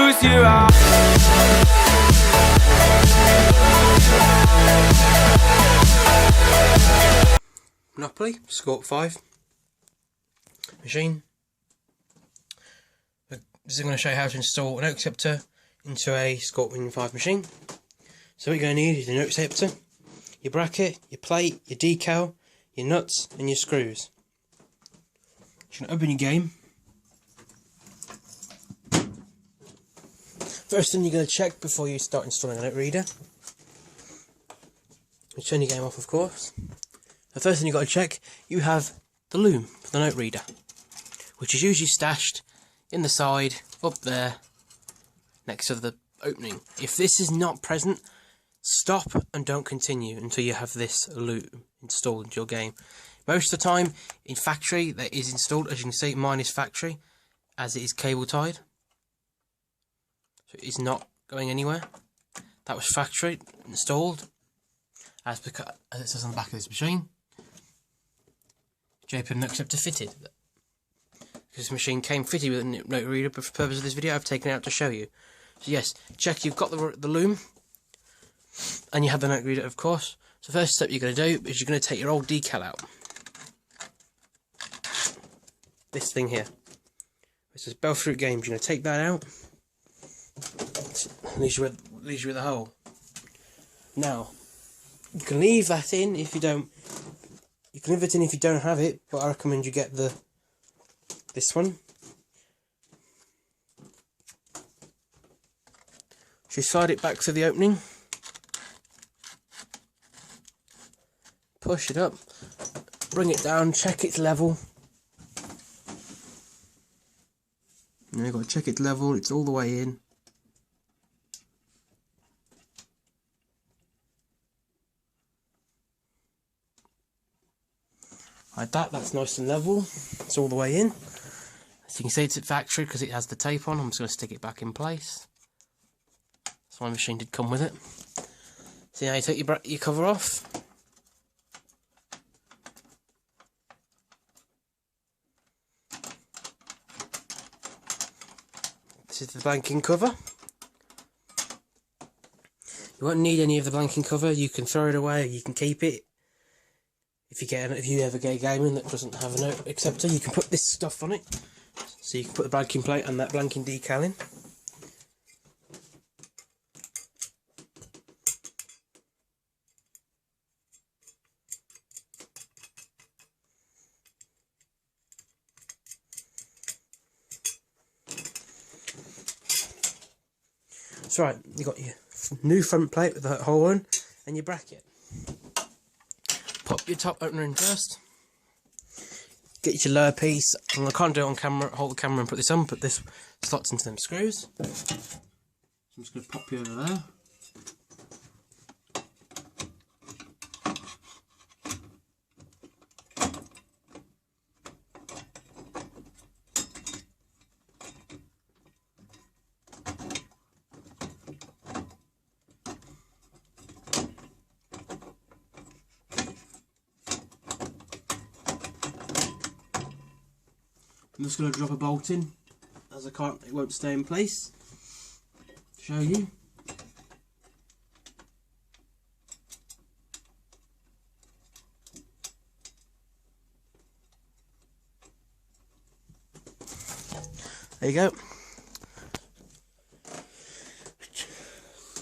lose you out. Monopoly, Scorp 5 machine. This is going to show you how to install an Acceptor into a Scorpion 5 machine. So what you're going to need is an Acceptor, your bracket, your plate, your decal, your nuts and your screws. You're going to open your game. First thing you're going to check before you start installing a note reader. You turn your game off, of course. The first thing you've got to check, you have the loom for the note reader, which is usually stashed in the side, up there, next to the opening. If this is not present, stop and don't continue until you have this loom installed into your game. Most of the time, in factory, that is installed. As you can see, mine is factory, as it is cable tied. So it is not going anywhere. That was factory installed, as it says on the back of this machine. JPEG Acceptor fitted. This machine came fitted with a note reader, but for the purpose of this video I've taken it out to show you. So yes, check you've got the loom, and you have the note reader, of course. So the first step you're going to do is you're going to take your old decal out. This thing here. This is Belfruit Games. You're going to take that out. Leaves you with a hole. Now, you can leave that in if you don't. You can leave it in if you don't have it, but I recommend you get this one. So you slide it back to the opening, push it up, bring it down, check it's level. Now you've got to check it's level, it's all the way in. Like that, that's nice and level, it's all the way in. As you can see, it's at factory because it has the tape on. I'm just going to stick it back in place. So my machine did come with it. So now you take your cover off. This is the blanking cover. You won't need any of the blanking cover. You can throw it away, you can keep it. If you ever get a gaming that doesn't have a note acceptor, you can put this stuff on it. So you can put the blanking plate and that blanking decal in. That's right, you've got your new front plate with the hole in and your bracket. Pop your top opener in first. Get your lower piece, and I can't do it on camera, hold the camera and put this on, put this slots into them screws. So I'm just going to pop you over there. I'm just going to drop a bolt in, as it won't stay in place. Show you. There you go.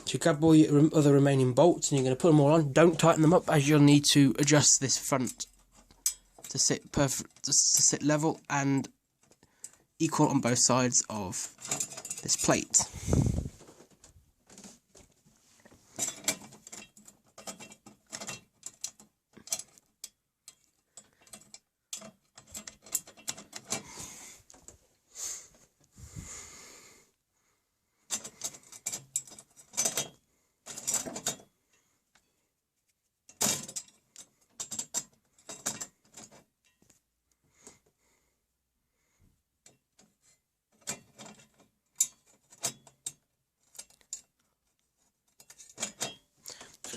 So you grab all your other remaining bolts and you're going to put them all on. Don't tighten them up, as you'll need to adjust this front to sit perfect, to sit level and equal on both sides of this plate.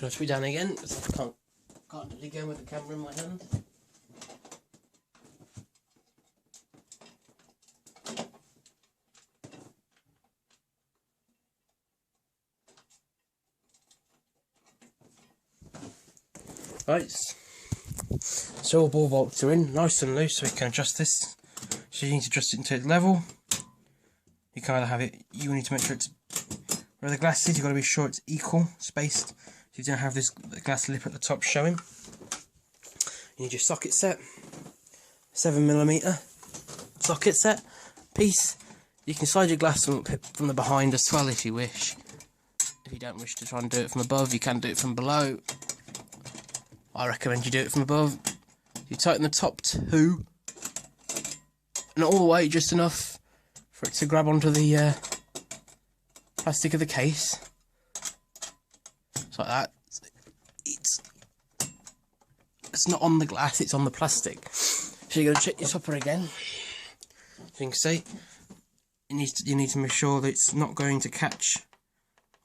Just going to be down again, because I can't do it again with the camera in my hand. Right, so all ball bolts are in, nice and loose, so we can adjust this. So you need to adjust it into its level. You can either have it, you need to make sure it's, where the glass is, you've got to be sure it's equal, spaced, so you don't have this glass lip at the top showing. You need your socket set, 7mm socket set piece. You can slide your glass from the behind as well if you wish. If you don't wish to try and do it from above, you can do it from below. I recommend you do it from above. You tighten the top two, not all the way, just enough for it to grab onto the plastic of the case. Just like that. It's not on the glass, it's on the plastic. So you're going to check your topper again. As you can see, you need to make sure that it's not going to catch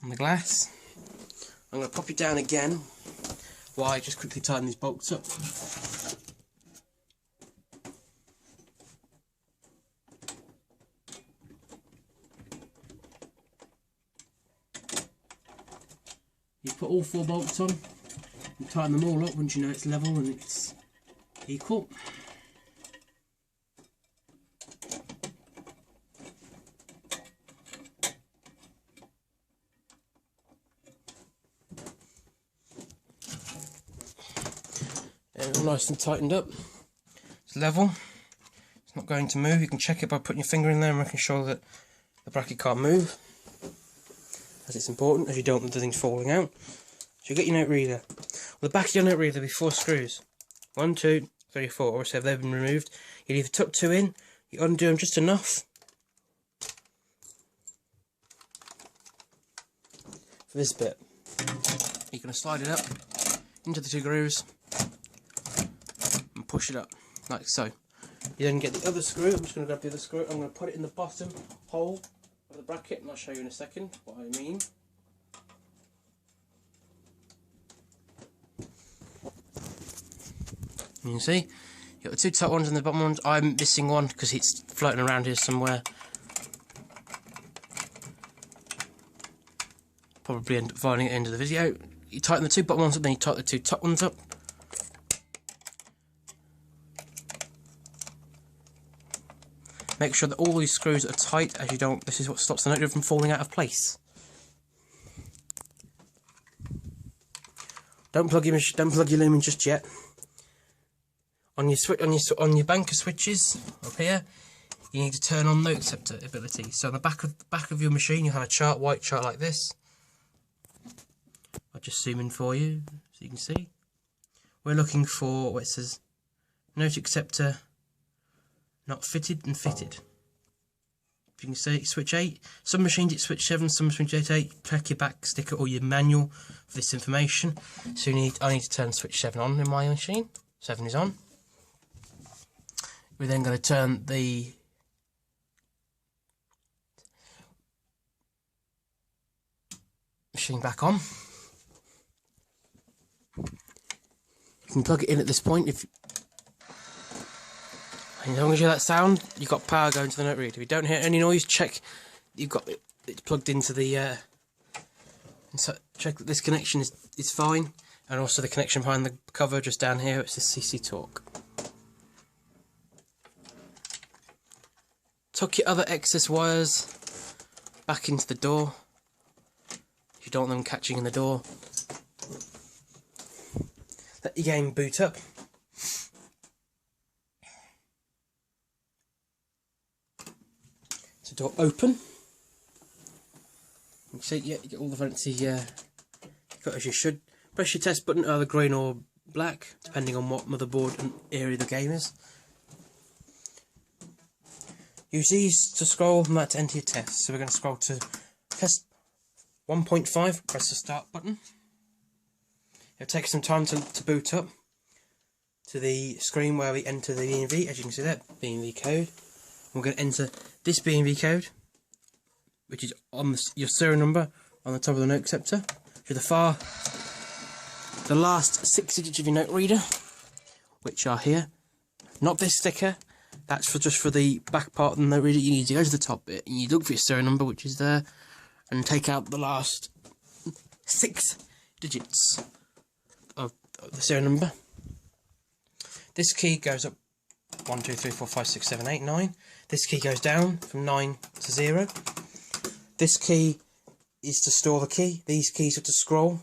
on the glass. I'm going to pop it down again while I just quickly tighten these bolts up. You put all 4 bolts on and tighten them all up once you know it's level and it's equal. And all nice and tightened up. It's level. It's not going to move. You can check it by putting your finger in there and making sure that the bracket can't move, as it's important, as you don't want the things falling out. So you get your note reader. On the back of your note reader there'll be 4 screws. 1, 2, 3, 4. So if they've been removed, you either tuck 2 in, you undo them just enough for this bit. You're going to slide it up into the 2 grooves and push it up like so. You then get the other screw. I'm just going to grab the other screw. I'm going to put it in the bottom hole of the bracket, and I'll show you in a second what I mean. You can see you've got the 2 top ones and the bottom ones. I'm missing one because it's floating around here somewhere. Probably end up finding it at the end of the video. You tighten the 2 bottom ones up, then you tighten the 2 top ones up. Make sure that all these screws are tight, as you don't. This is what stops the note reader from falling out of place. Don't plug your lumen just yet. On your banker switches up here, you need to turn on note acceptor ability. So on the back of your machine, you have a white chart like this. I'll just zoom in for you so you can see. We're looking for where it says note acceptor not fitted and fitted. If you can see, switch 8. Some machines it's switch 7, some machines 8. Check your back sticker or your manual for this information. So I need to turn switch 7 on in my machine. 7 is on. We're then going to turn the machine back on. You can plug it in at this point. As long as you hear that sound, you've got power going to the note reader. If you don't hear any noise, check you've got it's plugged into the. So check that this connection is fine, and also the connection behind the cover just down here. It's the CC torque. Tuck your other excess wires back into the door if you don't want them catching in the door. Let your game boot up. So door open. You see, yeah, you get all the fancy got as you should. Press your test button, either green or black, depending on what motherboard and area the game is. Use these to scroll from that to enter your test. So we're going to scroll to test 1.5, press the start button. It'll take some time to boot up to the screen where we enter the B&V, as you can see that, B&V code. We're going to enter this B&V code, which is on your serial number on the top of the note acceptor. To the last 6 digits of your note reader, which are here. Not this sticker. That's just for the back part of the note reader. You need to go to the top bit and you look for your serial number, which is there, and take out the last 6 digits of the serial number. This key goes up 1, 2, 3, 4, 5, 6, 7, 8, 9. This key goes down from 9 to 0. This key is to store the key. These keys are to scroll.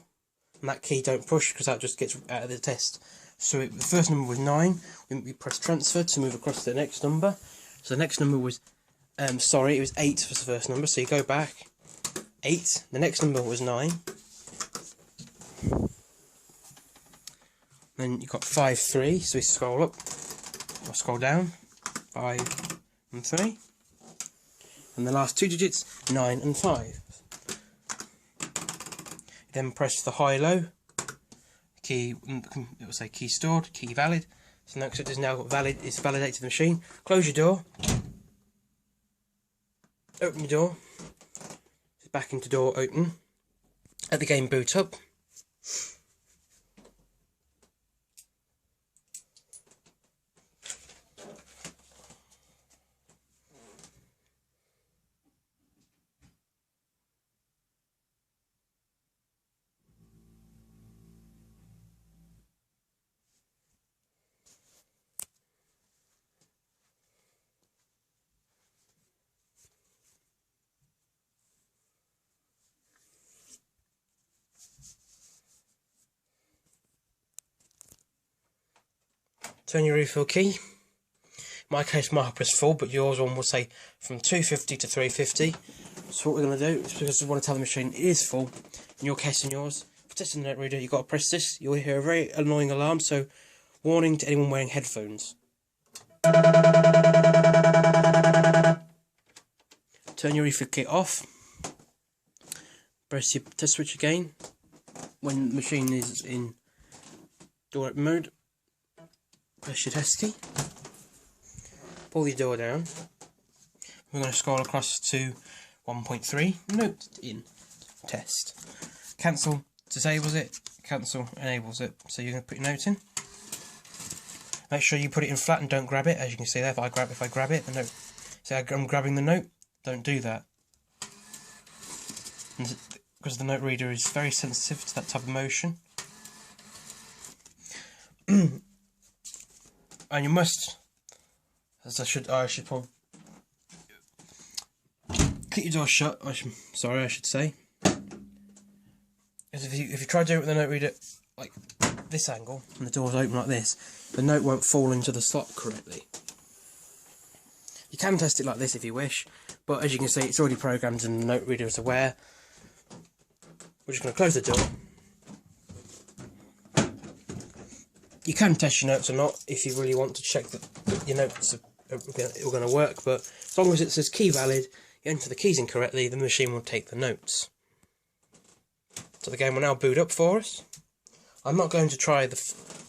And that key don't push because that just gets out of the test. So the first number was 9. We press transfer to move across to the next number. So the next number was, it was 8 was the first number. So you go back, 8. The next number was 9. Then you've got 5, 3. So we scroll up, or scroll down, 5 and 3. And the last 2 digits, 9 and 5. Then press the high-low key. It will say key stored, key valid. So now Acceptor is now valid. It's validated the machine. Close your door. Open your door. Back into door open. Let the game boot up. Turn your refill key. In my case, my hopper is full, but yours one will say from 250 to 350. So what we're going to do is, because we want to tell the machine it is full, in your case and yours, for testing the note reader, you've got to press this. You'll hear a very annoying alarm, so warning to anyone wearing headphones. Turn your refill kit off. Press your test switch again when the machine is in door open mode. Press your test key. Pull your door down. We're going to scroll across to 1.3. Note in test. Cancel disables it. Cancel enables it. So you're going to put your note in. Make sure you put it in flat and don't grab it. As you can see there, if I grab it, the note. Say I'm grabbing the note. Don't do that. And because the note reader is very sensitive to that type of motion. And you must, as I should probably keep your door shut. I should say, because if you try to do it with the note reader like this angle and the door's open like this, the note won't fall into the slot correctly. You can test it like this if you wish, but as you can see, it's already programmed and the note reader is aware. We're just going to close the door. You can test your notes or not if you really want to check that your notes are going to work, but as long as it says key valid, you enter the keys incorrectly, the machine will take the notes. So the game will now boot up for us. I'm not going to try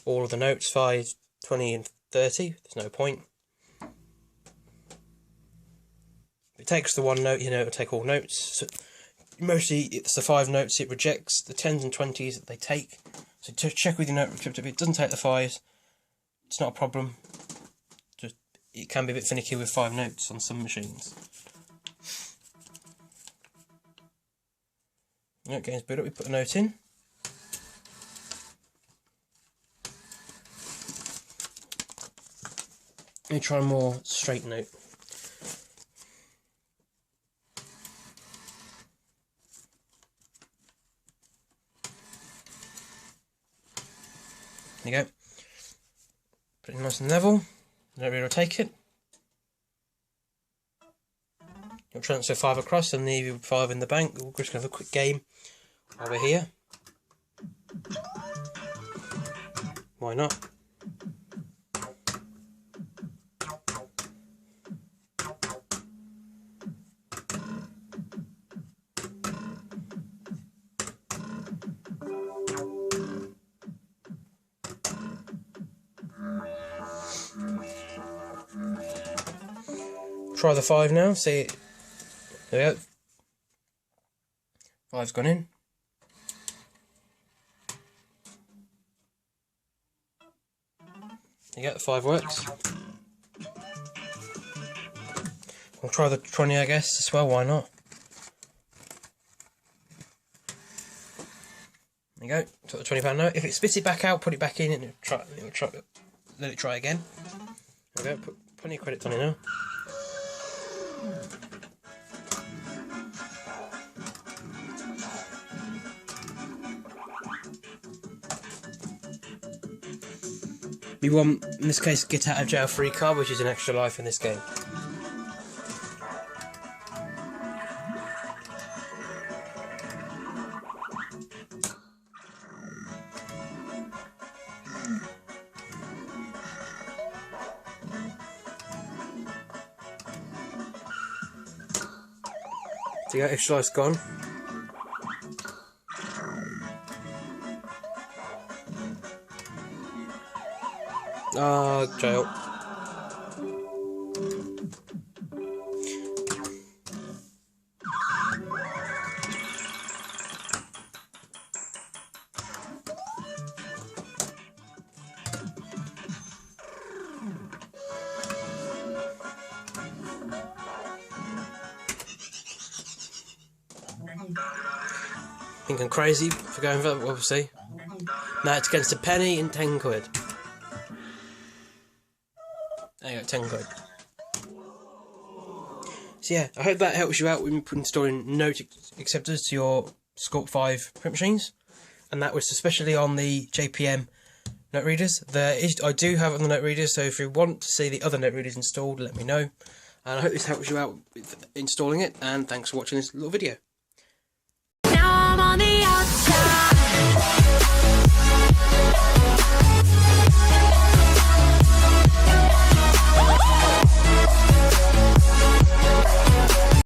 all of the notes, 5, 20 and 30, there's no point. If it takes the one note, you know it'll take all notes. So mostly it's the 5 notes it rejects, the 10s and 20s that they take. So to check with your note reader, if it doesn't take the 5s, it's not a problem. Just it can be a bit finicky with 5 notes on some machines. Right, game's boot up, we put a note in. Let me try a more straight note. There you go. Put it nice and level. The note reader will take it. You'll transfer 5 across and leave 5 in the bank. We're just going to have a quick game over here. Why not? Try the 5 now, see it. There we go. 5's gone in. There you go, the 5 works. We'll try the 20, I guess, as well, why not? There you go. Took the £20 note. If it spits it back out, put it back in and let it try again. There we go. Put plenty of credits on it now. We want, in this case, get out of jail free card, which is an extra life in this game. So you got extra life's gone. Jail. Think I'm crazy for going for that, obviously. Now it's against a penny and 10 quid. There you go, 10 quid. So yeah, I hope that helps you out with installing note acceptors to your Scorp 5 print machines. And that was especially on the JPM note readers. I do have it on the note readers, so if you want to see the other note readers installed, let me know. And I hope this helps you out with installing it, and thanks for watching this little video.